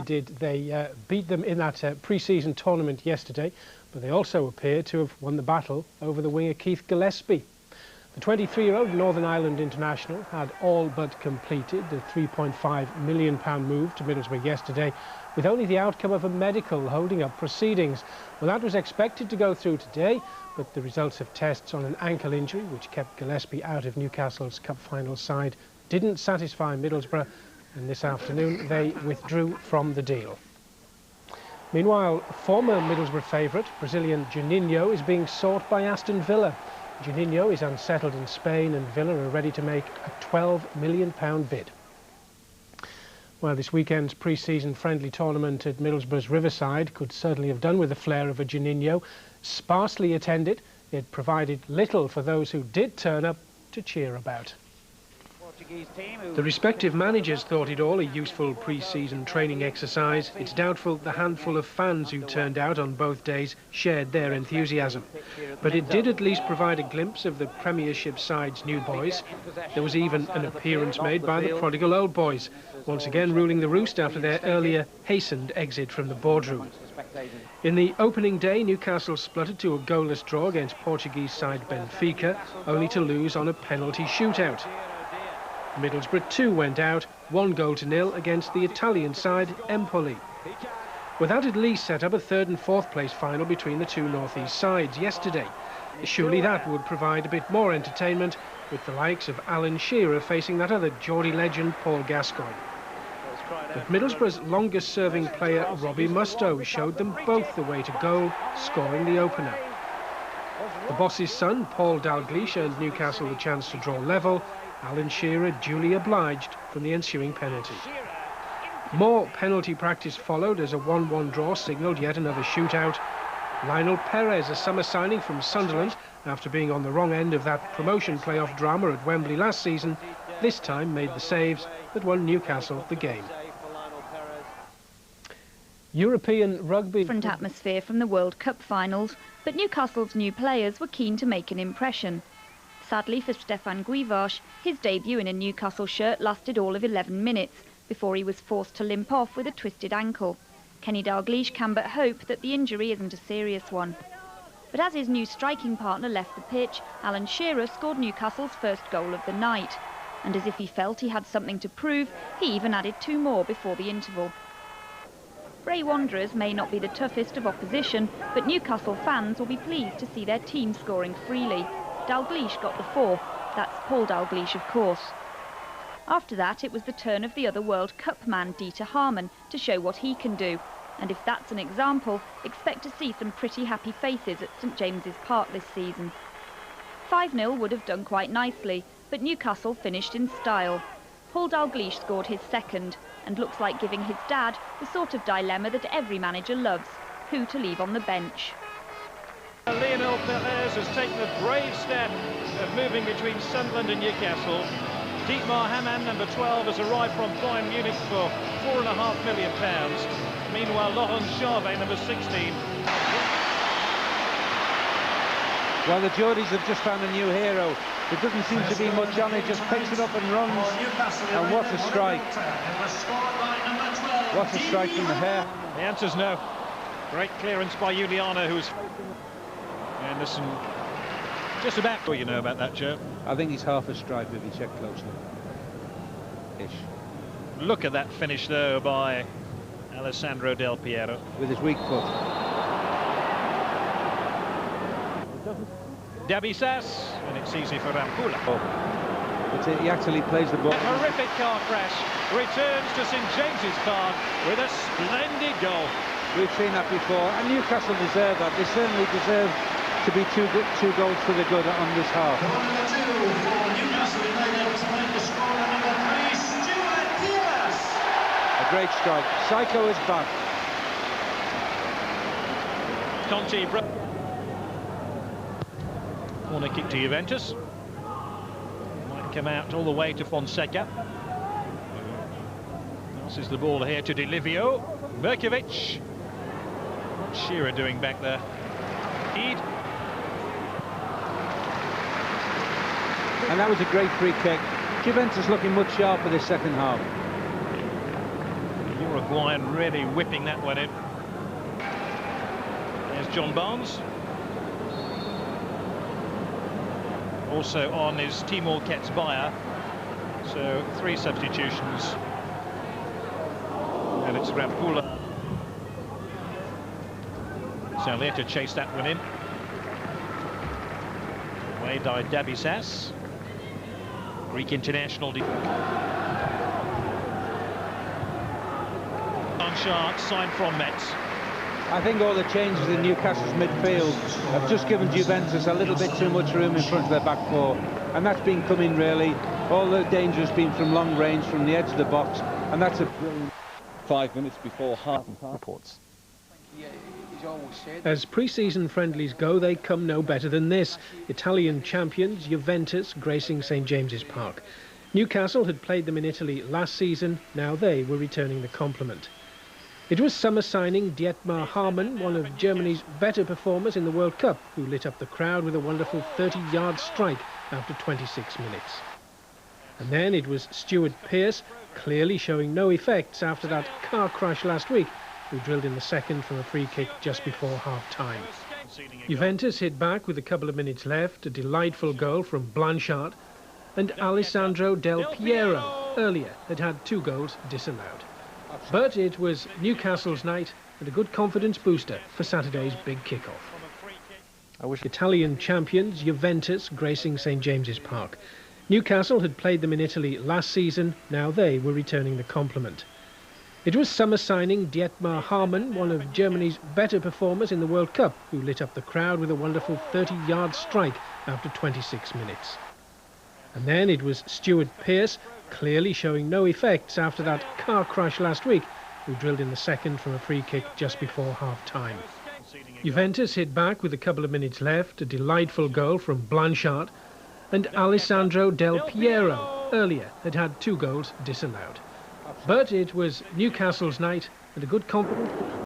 They beat them in that pre-season tournament yesterday, but they also appear to have won the battle over the winger Keith Gillespie. The 23-year-old Northern Ireland international had all but completed the £3.5 million move to Middlesbrough yesterday, with only the outcome of a medical holding up proceedings. Well, that was expected to go through today, but the results of tests on an ankle injury, which kept Gillespie out of Newcastle's Cup final side, didn't satisfy Middlesbrough, and this afternoon they withdrew from the deal. Meanwhile, former Middlesbrough favourite, Brazilian Juninho, is being sought by Aston Villa. Juninho is unsettled in Spain, and Villa are ready to make a £12 million bid. Well, this weekend's pre-season friendly tournament at Middlesbrough's Riverside could certainly have done with the flair of a Juninho. Sparsely attended, it provided little for those who did turn up to cheer about. The respective managers thought it all a useful pre-season training exercise. It's doubtful the handful of fans who turned out on both days shared their enthusiasm. But it did at least provide a glimpse of the Premiership side's new boys. There was even an appearance made by the prodigal old boys, once again ruling the roost after their earlier hastened exit from the boardroom. In the opening day, Newcastle spluttered to a goalless draw against Portuguese side Benfica, only to lose on a penalty shootout. Middlesbrough too went out 1-0 against the Italian side Empoli. Well, that at least set up a third and fourth place final between the two northeast sides yesterday. Surely that would provide a bit more entertainment, with the likes of Alan Shearer facing that other Geordie legend Paul Gascoigne. But Middlesbrough's longest serving player Robbie Mustoe showed them both the way to goal, scoring the opener. The boss's son Paul Dalglish earned Newcastle the chance to draw level. Alan Shearer duly obliged from the ensuing penalty. More penalty practice followed as a 1-1 draw signalled yet another shootout. Lionel Perez, a summer signing from Sunderland, after being on the wrong end of that promotion playoff drama at Wembley last season, this time made the saves that won Newcastle the game. European rugby... Different atmosphere from the World Cup finals, but Newcastle's new players were keen to make an impression. Sadly for Stefan Guivarc'h, his debut in a Newcastle shirt lasted all of 11 minutes before he was forced to limp off with a twisted ankle. Kenny Dalglish can but hope that the injury isn't a serious one. But as his new striking partner left the pitch, Alan Shearer scored Newcastle's first goal of the night. And as if he felt he had something to prove, he even added 2 more before the interval. Bray Wanderers may not be the toughest of opposition, but Newcastle fans will be pleased to see their team scoring freely. Dalglish got the 4th. That's Paul Dalglish, of course. After that, it was the turn of the other World Cup man, Dieter Harman, to show what he can do. And if that's an example, expect to see some pretty happy faces at St James's Park this season. 5-0 would have done quite nicely, but Newcastle finished in style. Paul Dalglish scored his 2nd, and looks like giving his dad the sort of dilemma that every manager loves: who to leave on the bench. Lionel Perez has taken the brave step of moving between Sunderland and Newcastle. Dietmar Hamann, number 12, has arrived from Bayern Munich for £4.5 million. Meanwhile, Laurent Charvet, number 16. Well, the Geordies have just found a new hero. There doesn't seem to be much on it, just picks it up and runs. And what a strike. What a strike from the hair. The answer's no. Great clearance by Juliana, who's... Anderson, just about what you know about that, Joe. I think he's half a stripe if you check closely. Ish. Look at that finish, though, by Alessandro Del Piero. With his weak foot. Dabisas, and it's easy for Rampula. But he actually plays the ball. A horrific car crash. Returns to St James's Park with a splendid goal. We've seen that before, and Newcastle deserve that. They certainly deserve to be two goals for the good on this half. Goal number 2 for Newcastle United to make the scorer number 3, Stuart Pearce. A great strike. Psycho is back. Conte. Corner kick to Juventus. Might come out all the way to Fonseca. Passes the ball here to Di Livio. Berkovic. What's Shearer doing back there? And that was a great free kick. Juventus looking much sharper this second half. Uruguayan really whipping that one in. There's John Barnes. Also on is Timur Ketsbaia. So 3 substitutions. And it's Rampula. Saleta chased that one in. Away by Dabisas. Greek international. Blanchard signed from Metz. I think all the changes in Newcastle's midfield have just given Juventus a little bit too much room in front of their back four, and that's been coming really. All the danger has been from long range, from the edge of the box, and that's a brilliant 5 minutes before half-time reports. As pre-season friendlies go, they come no better than this. Italian champions Juventus gracing St James's Park. Newcastle had played them in Italy last season. Now they were returning the compliment. It was summer signing Dietmar Hamann, one of Germany's better performers in the World Cup, who lit up the crowd with a wonderful 30-yard strike after 26 minutes. And then it was Stuart Pearce, clearly showing no effects after that car crash last week, who drilled in the second from a free kick just before half-time. Juventus hit back with a couple of minutes left, a delightful goal from Blanchard, and Alessandro Del Piero earlier had 2 goals disallowed. But it was Newcastle's night and a good confidence booster for Saturday's big kick-off. Italian champions Juventus gracing St James's Park. Newcastle had played them in Italy last season. Now they were returning the compliment. It was summer signing Dietmar Hamann, one of Germany's better performers in the World Cup, who lit up the crowd with a wonderful 30-yard strike after 26 minutes. And then it was Stuart Pearce, clearly showing no effects after that car crash last week, who drilled in the second from a free kick just before half-time. Juventus hit back with a couple of minutes left, a delightful goal from Blanchard, and Alessandro Del Piero earlier had 2 goals disallowed. But it was Newcastle's night and a good confidence